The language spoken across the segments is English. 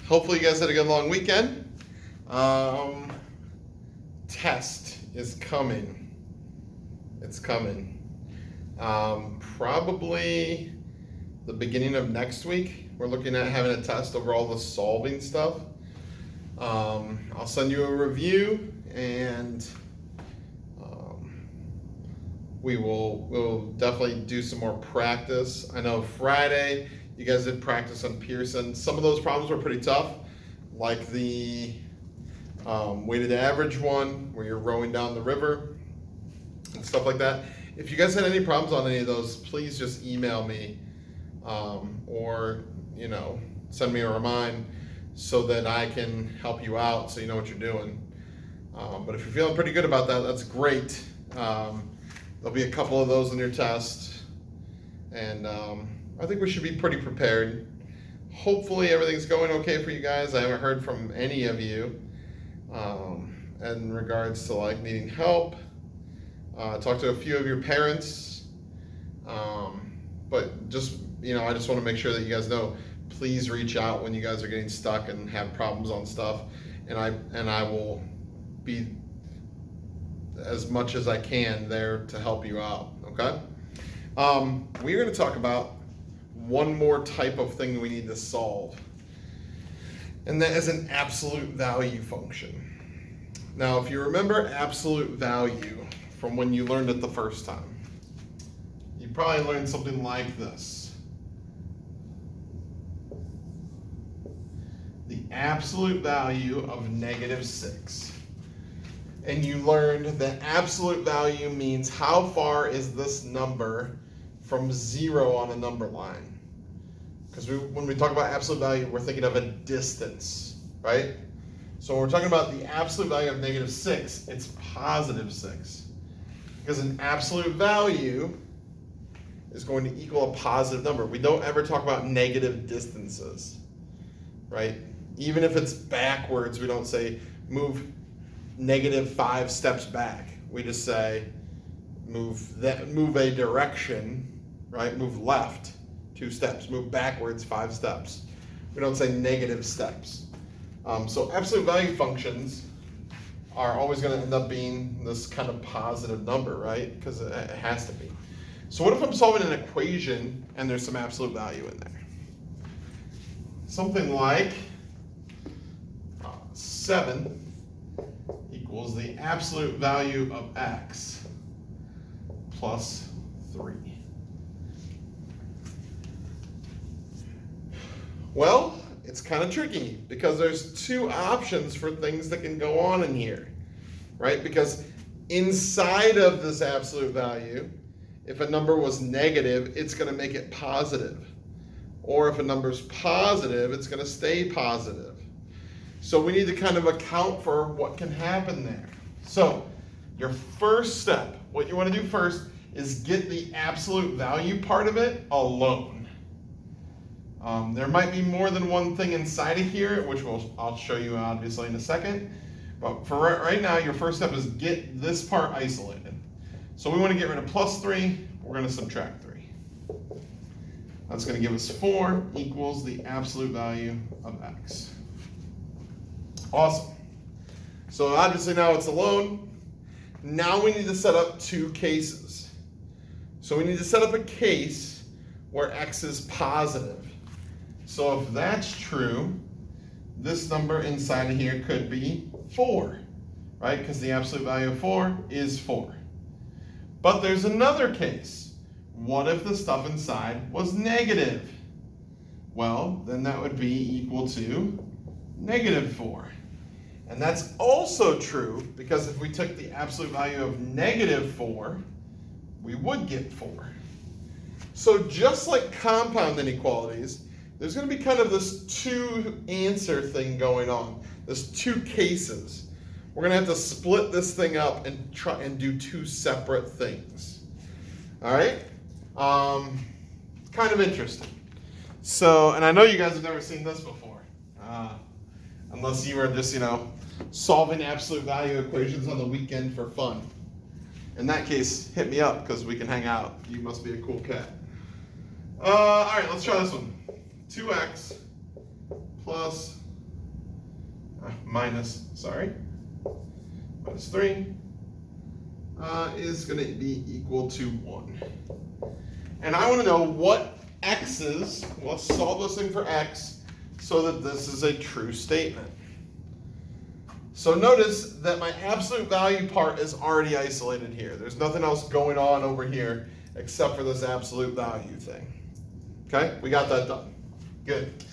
Hopefully you guys had a good long weekend. Test is coming. It's coming. Probably the beginning of next week. We're looking at having a test over all the solving stuff. I'll send you a review, and we'll definitely do some more practice. I know Friday you guys did practice on Pearson. Some of those problems were pretty tough, like the weighted average one where you're rowing down the river and stuff like that. If you guys had any problems on any of those, please just email me or send me a remind so that I can help you out so you know what you're doing. But if you're feeling pretty good about that, that's great. There'll be a couple of those in your test, and I think we should be pretty prepared. Hopefully everything's going okay for you guys. I haven't heard from any of you in regards to needing help. Talked to a few of your parents, but just I just want to make sure that you guys know, please reach out when you guys are getting stuck and have problems on stuff, and I will be as much as I can there to help you out. Okay. We're going to talk about one more type of thing we need to solve, and that is an absolute value function. Now, if you remember absolute value from when you learned it the first time, you probably learned something like this. The absolute value of -6. And you learned that absolute value means how far is this number from 0 on a number line. Because when we talk about absolute value, we're thinking of a distance, right? So when we're talking about the absolute value of -6, it's +6. Because an absolute value is going to equal a positive number. We don't ever talk about negative distances, right? Even if it's backwards, we don't say move -5 steps back. We just say move a direction, right? Move left 2 steps, move backwards 5 steps. We don't say negative steps. So absolute value functions are always going to end up being this kind of positive number, right? Because it has to be. So what if I'm solving an equation and there's some absolute value in there? Something like 7 equals the absolute value of x plus 3. Well, it's kind of tricky because there's 2 options for things that can go on in here, right? Because inside of this absolute value, if a number was negative, it's going to make it positive. Or if a number's positive, it's going to stay positive. So we need to kind of account for what can happen there. So your first step, what you want to do first is get the absolute value part of it alone. There might be more than one thing inside of here, which I'll show you obviously in a second. But for right now, your first step is get this part isolated. So we want to get rid of +3. We're going to subtract 3. That's going to give us 4 equals the absolute value of x. Awesome. So obviously now it's alone. Now we need to set up 2 cases. So we need to set up a case where x is positive. So if that's true, this number inside of here could be 4, right? Because the absolute value of 4 is 4. But there's another case. What if the stuff inside was negative? Well, then that would be equal to -4. And that's also true because if we took the absolute value of -4, we would get 4. So just like compound inequalities, there's going to be kind of this 2 answer thing going on. There's 2 cases. We're going to have to split this thing up and try and do 2 separate things. All right? Kind of interesting. So, and I know you guys have never seen this before, unless you were just, solving absolute value equations on the weekend for fun. In that case, hit me up because we can hang out. You must be a cool cat. All right, let's try this one. 2x plus minus 3 is going to be equal to 1. And I want to know what x is. Let's solve this thing for x so that this is a true statement. So notice that my absolute value part is already isolated here. There's nothing else going on over here except for this absolute value thing. Okay, we got that done. Good.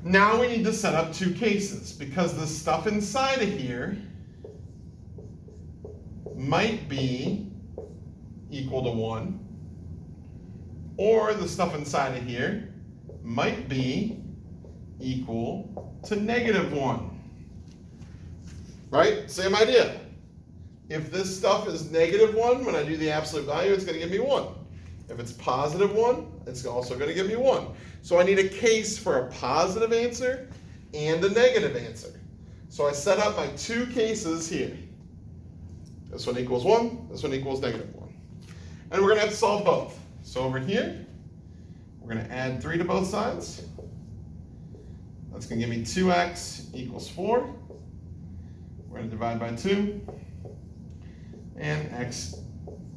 Now we need to set up two cases because the stuff inside of here might be equal to 1, or the stuff inside of here might be equal to -1. Right? Same idea. If this stuff is -1, when I do the absolute value, it's going to give me 1. If it's +1, it's also going to give me 1. So I need a case for a positive answer and a negative answer. So I set up my two cases here. This one equals 1, this one equals -1. And we're going to have to solve both. So over here, we're going to add 3 to both sides. That's going to give me 2x equals 4. We're going to divide by 2. And x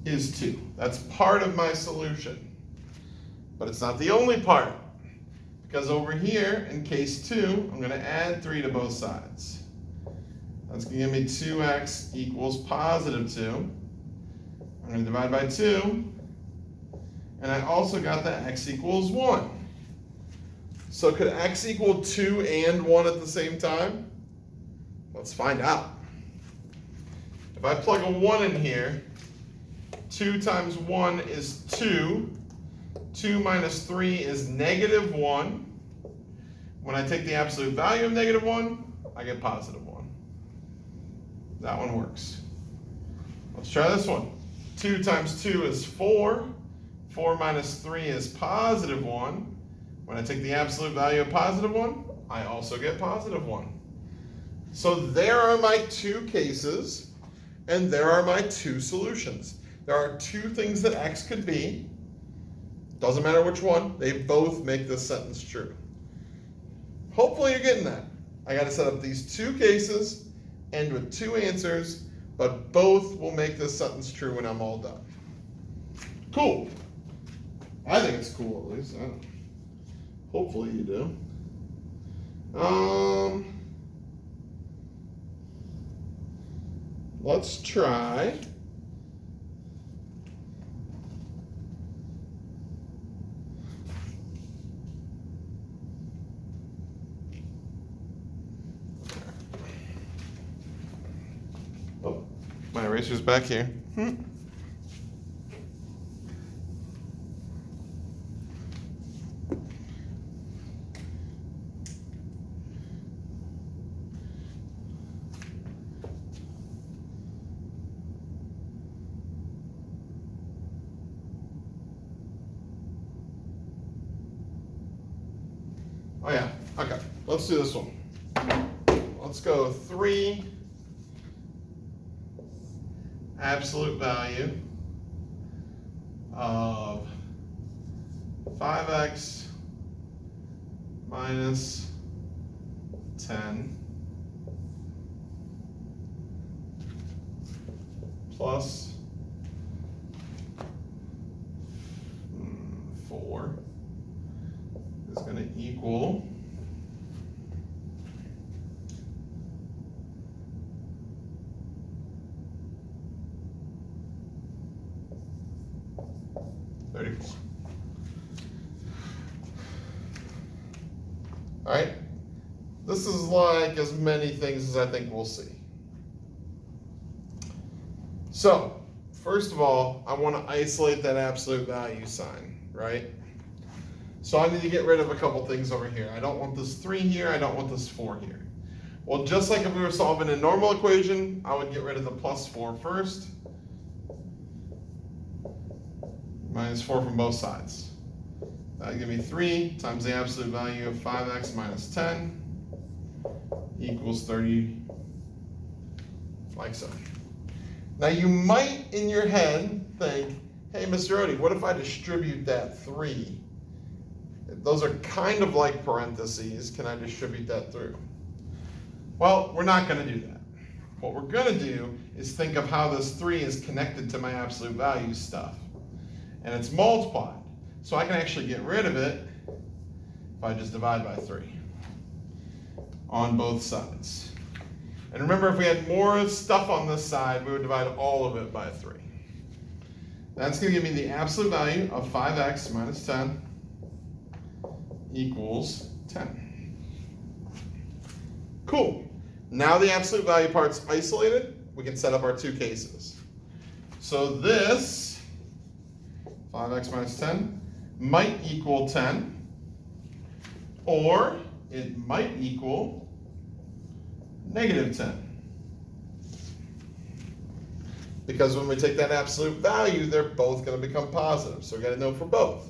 is 2. That's part of my solution. But it's not the only part. Because over here, in case 2, I'm going to add 3 to both sides. That's going to give me 2x equals +2. I'm going to divide by 2. And I also got that x equals 1. So could x equal 2 and 1 at the same time? Let's find out. If I plug a 1 in here, 2 times 1 is 2. 2 minus 3 is -1. When I take the absolute value of -1, I get +1. That one works. Let's try this one. 2 times 2 is 4. 4 minus 3 is +1. When I take the absolute value of +1, I also get +1. So there are my two cases, and there are my two solutions. There are two things that x could be. Doesn't matter which one, they both make this sentence true. Hopefully you're getting that. I got to set up these two cases, end with two answers, but both will make this sentence true when I'm all done. Cool. I think it's cool, at least. Hopefully you do. Let's try. Oh, my eraser's back here. Oh yeah, okay, let's do this one. Let's go 3 absolute value of 5x minus 10 plus 4 is going to equal 34. All right, this is like as many things as I think we'll see. So, first of all, I want to isolate that absolute value sign, right? So I need to get rid of a couple things over here. I don't want this 3 here, I don't want this 4 here. Well, just like if we were solving a normal equation, I would get rid of the +4 first. Minus 4 from both sides. That would give me 3 times the absolute value of 5x minus 10 equals 30, like so. Now you might in your head think, hey, Mr. Odie, what if I distribute that 3? Those are kind of like parentheses. Can I distribute that through? Well, we're not going to do that. What we're going to do is think of how this 3 is connected to my absolute value stuff. And it's multiplied. So I can actually get rid of it if I just divide by 3 on both sides. And remember, if we had more stuff on this side, we would divide all of it by 3. That's going to give me the absolute value of 5x minus 10 equals 10. Cool. Now the absolute value part's isolated, we can set up our two cases. So this 5x minus 10 might equal 10, or it might equal negative 10. Because when we take that absolute value, they're both going to become positive. So we got to know for both.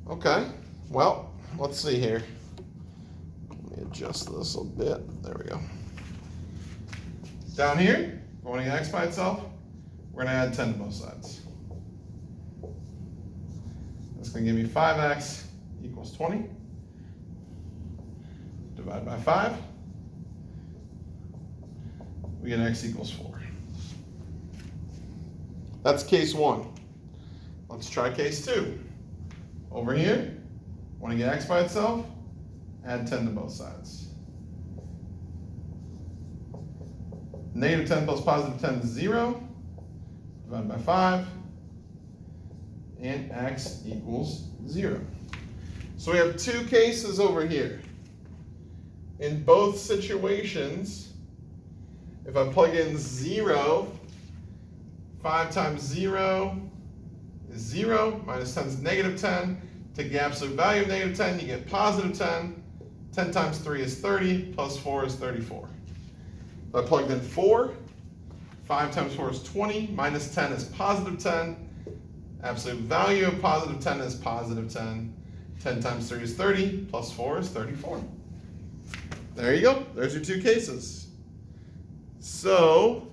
Okay, well, let's see here. Let me adjust this a little bit. There we go. Down here, we're going to get x by itself. We're going to add 10 to both sides. That's going to give me 5x equals 20. Divide by 5. We get x equals 4. That's case 1. Let's try case 2. Over here, want to get x by itself, add 10 to both sides. Negative 10 plus positive 10 is 0. Divide by 5. And x equals 0. So we have two cases over here. In both situations, if I plug in 0, 5 times 0 is 0, minus 10 is negative 10. Take the absolute value of negative 10, you get positive 10. 10 times 3 is 30, plus 4 is 34. If I plugged in 4, 5 times 4 is 20, minus 10 is positive 10. Absolute value of positive 10 is positive 10. 10 times 3 is 30, plus 4 is 34. There you go. There's your two cases. So